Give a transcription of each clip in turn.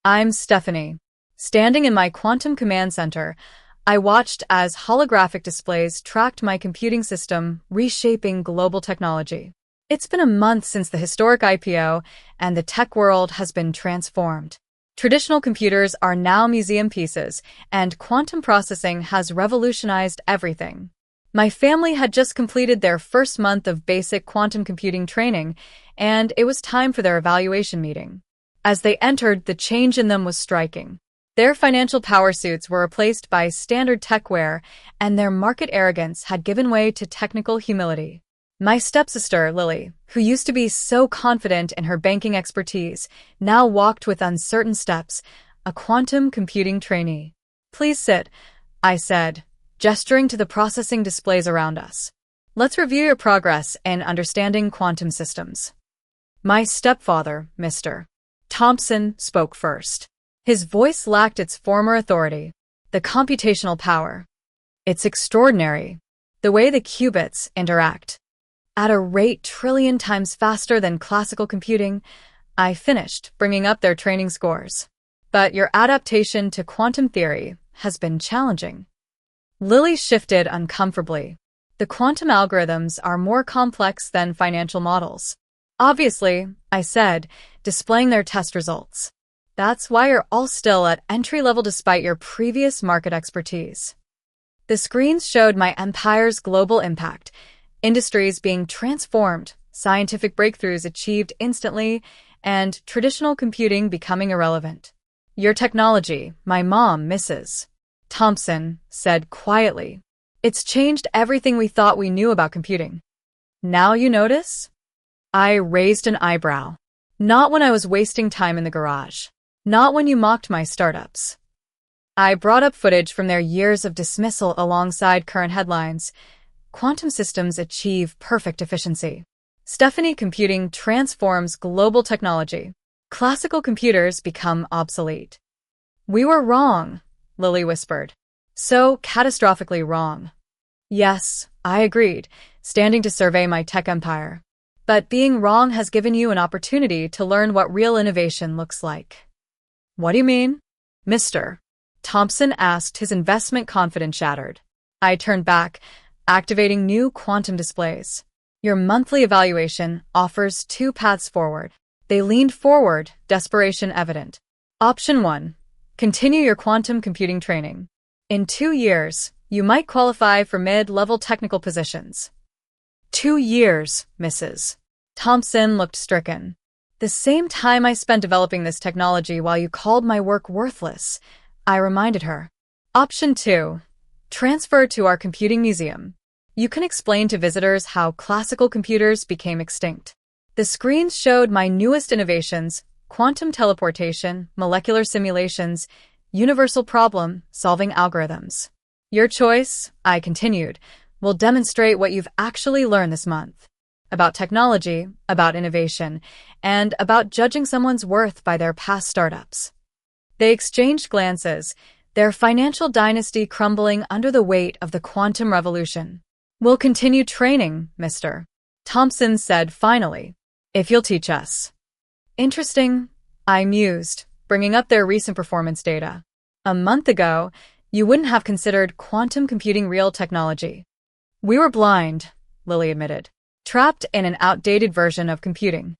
I'm Stephanie. Standing in my quantum command center, I watched as holographic displays tracked my computing system, reshaping global technology. It's been a month since the historic IPO, and the tech world has been transformed. Traditional computers are now museum pieces, and quantum processing has revolutionized everything. My family had just completed their first month of basic quantum computing training, and it was time for their evaluation meeting. As they entered, the change in them was striking. Their financial power suits were replaced by standard techwear, and their market arrogance had given way to technical humility. My stepsister, Lily, who used to be so confident in her banking expertise, now walked with uncertain steps, a quantum computing trainee. "Please sit," I said, gesturing to the processing displays around us. "Let's review your progress in understanding quantum systems." My stepfather, Mr. Thompson, spoke first. His voice lacked its former authority. The computational power. It's extraordinary. The way the qubits interact. At a rate trillion times faster than classical computing, I finished, bringing up their training scores. But your adaptation to quantum theory has been challenging. Lily shifted uncomfortably. The quantum algorithms are more complex than financial models. Obviously, I said, displaying their test results. That's why you're all still at entry level despite your previous market expertise. The screens showed my empire's global impact, industries being transformed, scientific breakthroughs achieved instantly, and traditional computing becoming irrelevant. Your technology, my mom, Mrs. Thompson, said quietly. It's changed everything we thought we knew about computing. Now you notice? I raised an eyebrow. Not when I was wasting time in the garage. Not when you mocked my startups. I brought up footage from their years of dismissal alongside current headlines. Quantum systems achieve perfect efficiency. Stephanie Computing transforms global technology. Classical computers become obsolete. We were wrong, Lily whispered. So catastrophically wrong. Yes, I agreed, standing to survey my tech empire. But being wrong has given you an opportunity to learn what real innovation looks like. What do you mean? Mr. Thompson asked, his investment confidence shattered. I turned back, activating new quantum displays. Your monthly evaluation offers 2 paths forward. They leaned forward, desperation evident. Option 1. Continue your quantum computing training. In 2 years, you might qualify for mid-level technical positions. 2 years, Mrs. Thompson looked stricken. The same time I spent developing this technology while you called my work worthless, I reminded her. Option 2. Transfer to our computing museum. You can explain to visitors how classical computers became extinct. The screens showed my newest innovations, quantum teleportation, molecular simulations, universal problem-solving algorithms. Your choice, I continued, will demonstrate what you've actually learned this month. About technology, about innovation, and about judging someone's worth by their past startups. They exchanged glances, their financial dynasty crumbling under the weight of the quantum revolution. We'll continue training, Mr. Thompson said finally, if you'll teach us. Interesting, I mused, bringing up their recent performance data. A month ago, you wouldn't have considered quantum computing real technology. We were blind, Lily admitted. Trapped in an outdated version of computing.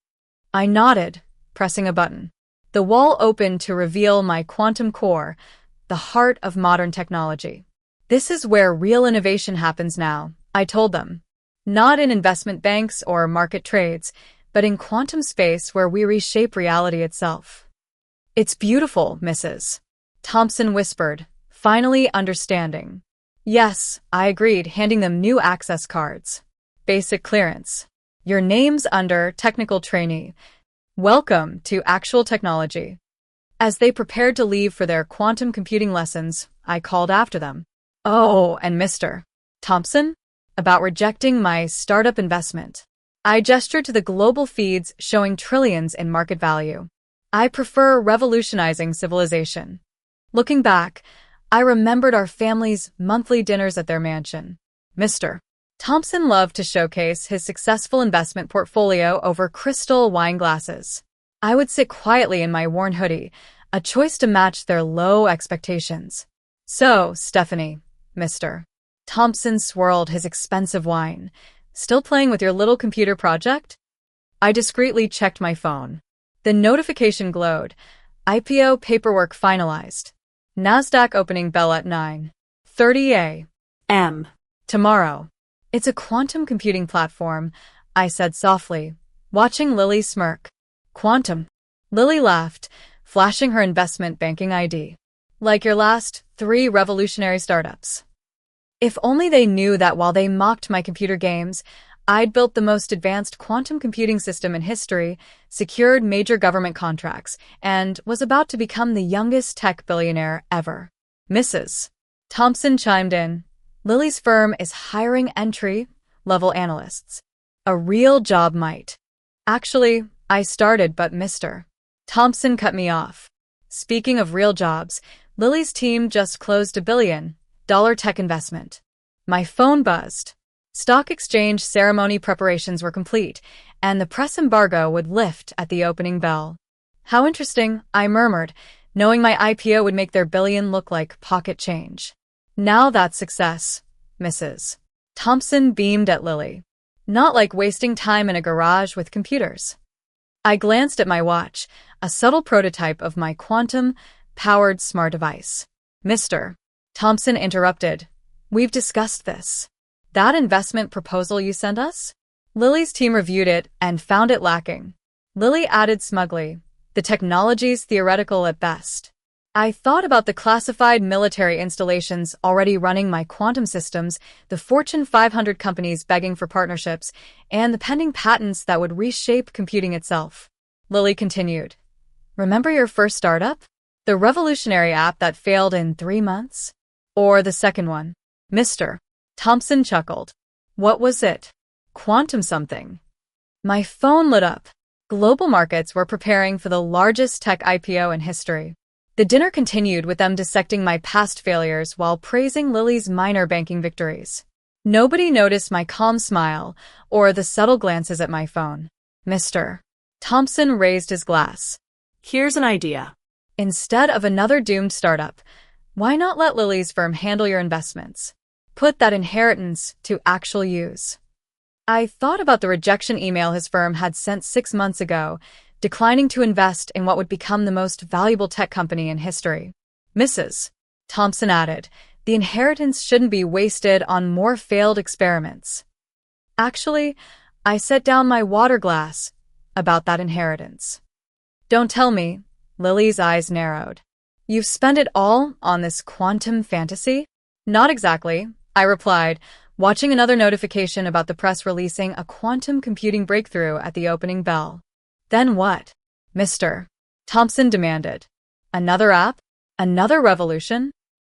I nodded, pressing a button. The wall opened to reveal my quantum core, the heart of modern technology. This is where real innovation happens now, I told them. Not in investment banks or market trades, but in quantum space where we reshape reality itself. It's beautiful, Mrs. Thompson whispered, finally understanding. Yes, I agreed, handing them new access cards. Basic clearance. Your name's under technical trainee. Welcome to actual technology. As they prepared to leave for their quantum computing lessons, I called after them. Oh, and Mr. Thompson? About rejecting my startup investment. I gestured to the global feeds showing trillions in market value. I prefer revolutionizing civilization. Looking back, I remembered our family's monthly dinners at their mansion. Mr. Thompson loved to showcase his successful investment portfolio over crystal wine glasses. I would sit quietly in my worn hoodie, a choice to match their low expectations. So, Stephanie, Mr. Thompson swirled his expensive wine. Still playing with your little computer project? I discreetly checked my phone. The notification glowed. IPO paperwork finalized. NASDAQ opening bell at 9:30 a.m. tomorrow. It's a quantum computing platform, I said softly, watching Lily smirk. Quantum. Lily laughed, flashing her investment banking ID. Like your last 3 revolutionary startups. If only they knew that while they mocked my computer games, I'd built the most advanced quantum computing system in history, secured major government contracts, and was about to become the youngest tech billionaire ever. Mrs. Thompson chimed in. Lily's firm is hiring entry-level analysts. A real job might. Actually, I started, but Mr. Thompson cut me off. Speaking of real jobs, Lily's team just closed $1 billion tech investment. My phone buzzed. Stock exchange ceremony preparations were complete, and the press embargo would lift at the opening bell. How interesting, I murmured, knowing my IPO would make their billion look like pocket change. Now that's success, Mrs. Thompson beamed at Lily. Not like wasting time in a garage with computers. I glanced at my watch, a subtle prototype of my quantum-powered smart device. Mr. Thompson interrupted. We've discussed this. That investment proposal you sent us? Lily's team reviewed it and found it lacking. Lily added smugly, the technology's theoretical at best. I thought about the classified military installations already running my quantum systems, the Fortune 500 companies begging for partnerships, and the pending patents that would reshape computing itself. Lily continued. Remember your first startup? The revolutionary app that failed in 3 months? Or the second one? Mr. Thompson chuckled. What was it? Quantum something. My phone lit up. Global markets were preparing for the largest tech IPO in history. The dinner continued with them dissecting my past failures while praising Lily's minor banking victories. Nobody noticed my calm smile or the subtle glances at my phone. Mr. Thompson raised his glass. Here's an idea. Instead of another doomed startup, why not let Lily's firm handle your investments? Put that inheritance to actual use. I thought about the rejection email his firm had sent 6 months ago, declining to invest in what would become the most valuable tech company in history. Mrs. Thompson added, the inheritance shouldn't be wasted on more failed experiments. Actually, I set down my water glass about that inheritance. Don't tell me. Lily's eyes narrowed. You've spent it all on this quantum fantasy? Not exactly, I replied, watching another notification about the press releasing a quantum computing breakthrough at the opening bell. Then what? Mr. Thompson demanded. Another app? Another revolution?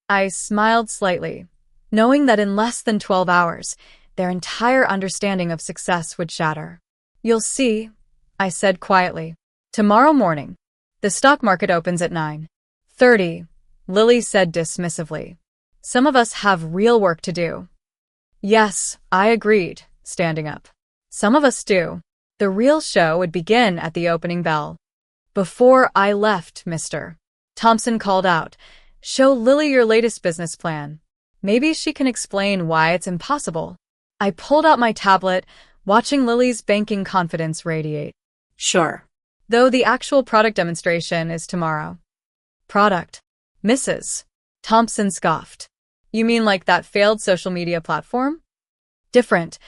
I smiled slightly, knowing that in less than 12 hours, their entire understanding of success would shatter. You'll see, I said quietly. Tomorrow morning. The stock market opens at 9:30, Lily said dismissively. Some of us have real work to do. Yes, I agreed, standing up. Some of us do. The real show would begin at the opening bell. Before I left, Mr. Thompson called out, show Lily your latest business plan. Maybe she can explain why it's impossible. I pulled out my tablet, watching Lily's banking confidence radiate. Sure. Though the actual product demonstration is tomorrow. Product. Mrs. Thompson scoffed. You mean like that failed social media platform? Different.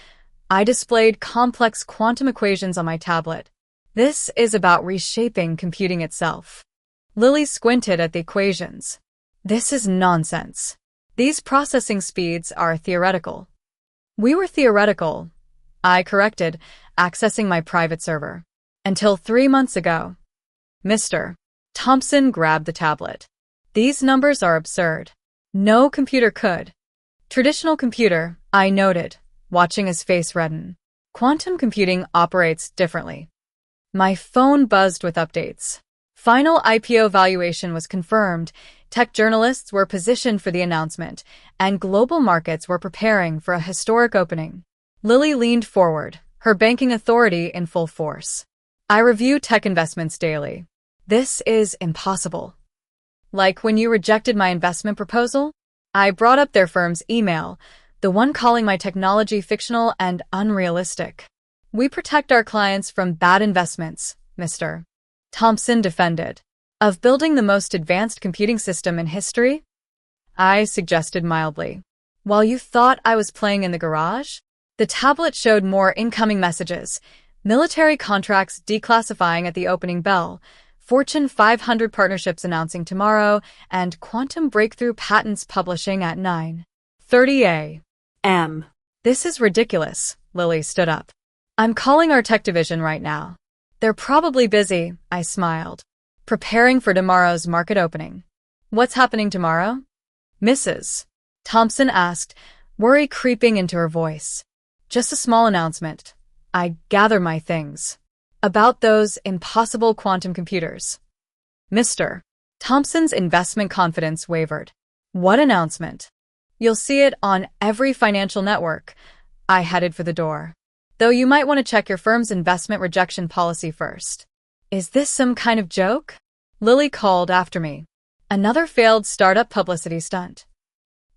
I displayed complex quantum equations on my tablet. This is about reshaping computing itself. Lily squinted at the equations. This is nonsense. These processing speeds are theoretical. We were theoretical, I corrected, accessing my private server. Until 3 months ago. Mr. Thompson grabbed the tablet. These numbers are absurd. No computer could. Traditional computer, I noted, watching his face redden. Quantum computing operates differently. My phone buzzed with updates. Final IPO valuation was confirmed, tech journalists were positioned for the announcement, and global markets were preparing for a historic opening. Lily leaned forward, her banking authority in full force. I review tech investments daily. This is impossible. Like when you rejected my investment proposal? I brought up their firm's email, the one calling my technology fictional and unrealistic. We protect our clients from bad investments, Mr. Thompson defended. Of building the most advanced computing system in history? I suggested mildly. While you thought I was playing in the garage? The tablet showed more incoming messages, military contracts declassifying at the opening bell, Fortune 500 partnerships announcing tomorrow, and quantum breakthrough patents publishing at 9:30 a.m. This is ridiculous, Lily stood up. I'm calling our tech division right now. They're probably busy, I smiled. Preparing for tomorrow's market opening. What's happening tomorrow? Mrs. Thompson asked, worry creeping into her voice. Just a small announcement. I gather my things. About those impossible quantum computers. Mr. Thompson's investment confidence wavered. What announcement? You'll see it on every financial network. I headed for the door. Though you might want to check your firm's investment rejection policy first. Is this some kind of joke? Lily called after me. Another failed startup publicity stunt.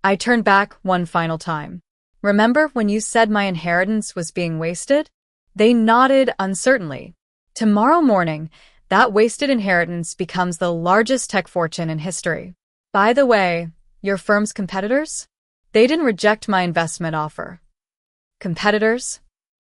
I turned back one final time. Remember when you said my inheritance was being wasted? They nodded uncertainly. Tomorrow morning, that wasted inheritance becomes the largest tech fortune in history. By the way, your firm's competitors? They didn't reject my investment offer. Competitors?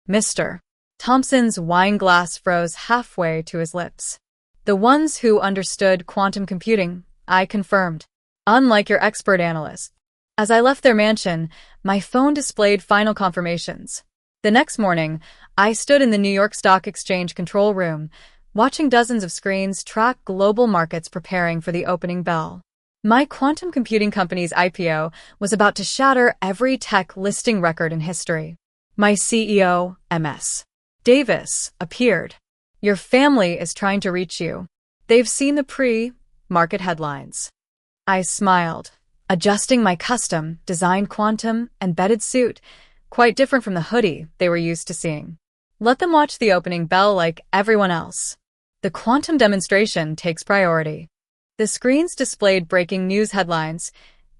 Mr. Thompson's wine glass froze halfway to his lips. The ones who understood quantum computing, I confirmed. Unlike your expert analyst. As I left their mansion, my phone displayed final confirmations. The next morning, I stood in the New York Stock Exchange control room, watching dozens of screens track global markets preparing for the opening bell. My quantum computing company's IPO was about to shatter every tech listing record in history. My CEO, M.S. Davis, appeared. Your family is trying to reach you. They've seen the pre-market headlines. I smiled, adjusting my custom-designed quantum embedded suit, quite different from the hoodie they were used to seeing. Let them watch the opening bell like everyone else. The quantum demonstration takes priority. The screens displayed breaking news headlines.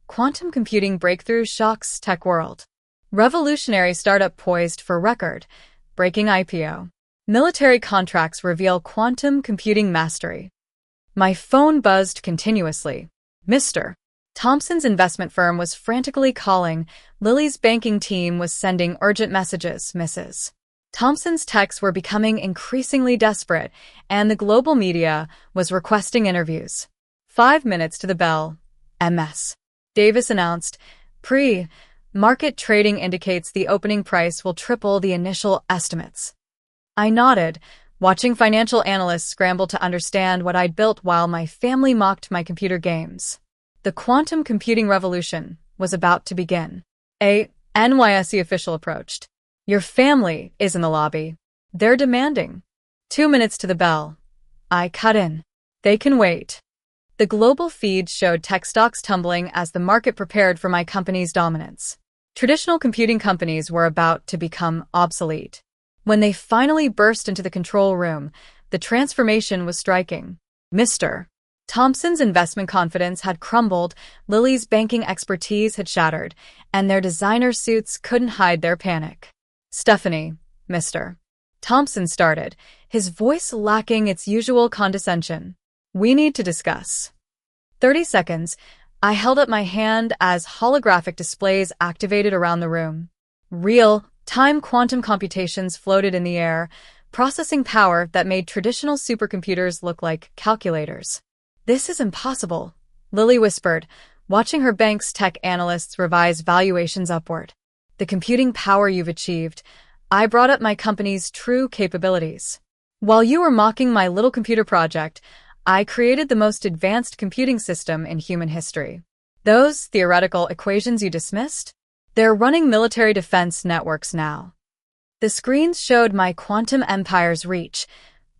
Quantum computing breakthrough shocks tech world. Revolutionary startup poised for record-breaking IPO. Military contracts reveal quantum computing mastery. My phone buzzed continuously. Mr. Thompson's investment firm was frantically calling. Lily's banking team was sending urgent messages. Mrs. Thompson's techs were becoming increasingly desperate, and the global media was requesting interviews. 5 minutes to the bell. M.S. Davis announced, pre-market trading indicates the opening price will triple the initial estimates. I nodded, watching financial analysts scramble to understand what I'd built while my family mocked my computer games. The quantum computing revolution was about to begin. A NYSE official approached. Your family is in the lobby. They're demanding. 2 minutes to the bell. I cut in. They can wait. The global feed showed tech stocks tumbling as the market prepared for my company's dominance. Traditional computing companies were about to become obsolete. When they finally burst into the control room, the transformation was striking. Mr. Thompson's investment confidence had crumbled, Lily's banking expertise had shattered, and their designer suits couldn't hide their panic. Stephanie, Mr. Thompson started, his voice lacking its usual condescension. We need to discuss. 30 seconds, I held up my hand as holographic displays activated around the room. Real-time quantum computations floated in the air, processing power that made traditional supercomputers look like calculators. This is impossible, Lily whispered, watching her bank's tech analysts revise valuations upward. The computing power you've achieved, I brought up my company's true capabilities. While you were mocking my little computer project, I created the most advanced computing system in human history. Those theoretical equations you dismissed? They're running military defense networks now. The screens showed my quantum empire's reach.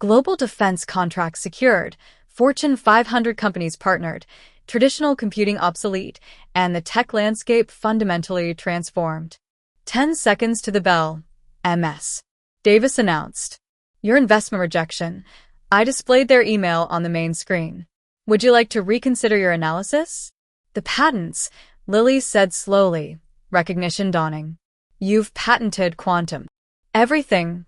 Global defense contracts secured, Fortune 500 companies partnered, traditional computing obsolete, and the tech landscape fundamentally transformed. 10 seconds to the bell. M.S. Davis announced. Your investment rejection. I displayed their email on the main screen. Would you like to reconsider your analysis? The patents, Lily said slowly, recognition dawning. You've patented quantum. Everything,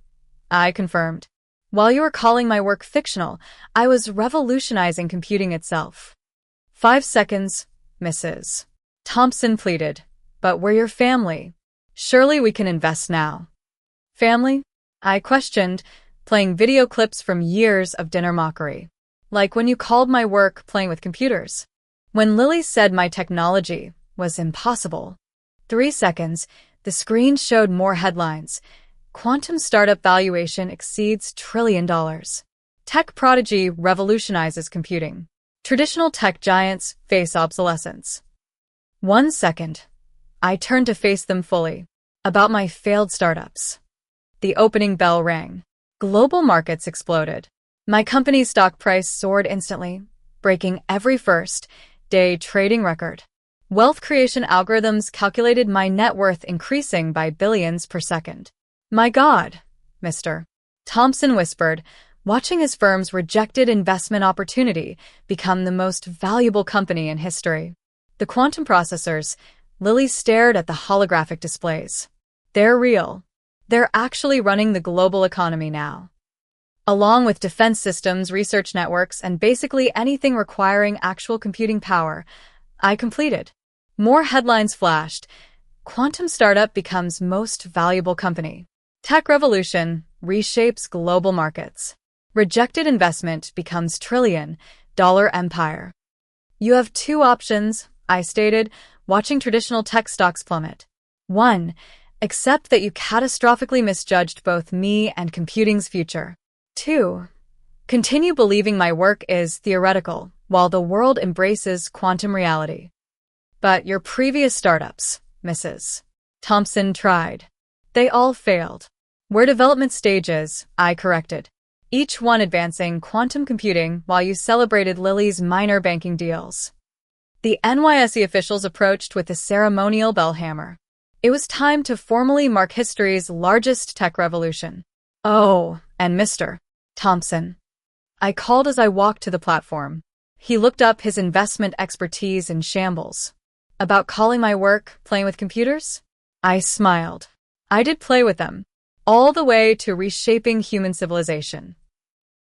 I confirmed. While you were calling my work fictional, I was revolutionizing computing itself. 5 seconds, Mrs. Thompson pleaded. But we're your family. Surely we can invest now. Family? I questioned, playing video clips from years of dinner mockery. Like when you called my work playing with computers. When Lily said my technology was impossible. 3 seconds, the screen showed more headlines. Quantum startup valuation exceeds $1 trillion. Tech prodigy revolutionizes computing. Traditional tech giants face obsolescence. 1 second. I turned to face them fully. About my failed startups. The opening bell rang. Global markets exploded. My company's stock price soared instantly, breaking every first-day trading record. Wealth creation algorithms calculated my net worth increasing by billions per second. My God, Mr. Thompson whispered, watching his firm's rejected investment opportunity become the most valuable company in history. The quantum processors, Lily stared at the holographic displays. They're real. They're actually running the global economy now. Along with defense systems, research networks, and basically anything requiring actual computing power, I completed. More headlines flashed. Quantum startup becomes most valuable company. Tech revolution reshapes global markets. Rejected investment becomes trillion-dollar empire. You have two options, I stated, watching traditional tech stocks plummet. 1. Accept that you catastrophically misjudged both me and computing's future. 2. Continue believing my work is theoretical while the world embraces quantum reality. But your previous startups, Mrs. Thompson tried. They all failed. We're development stages, I corrected. Each one advancing quantum computing while you celebrated Lily's minor banking deals. The NYSE officials approached with a ceremonial bell hammer. It was time to formally mark history's largest tech revolution. Oh, and Mr. Thompson. I called as I walked to the platform. He looked up, his investment expertise in shambles. About calling my work playing with computers? I smiled. I did play with them. All the way to reshaping human civilization.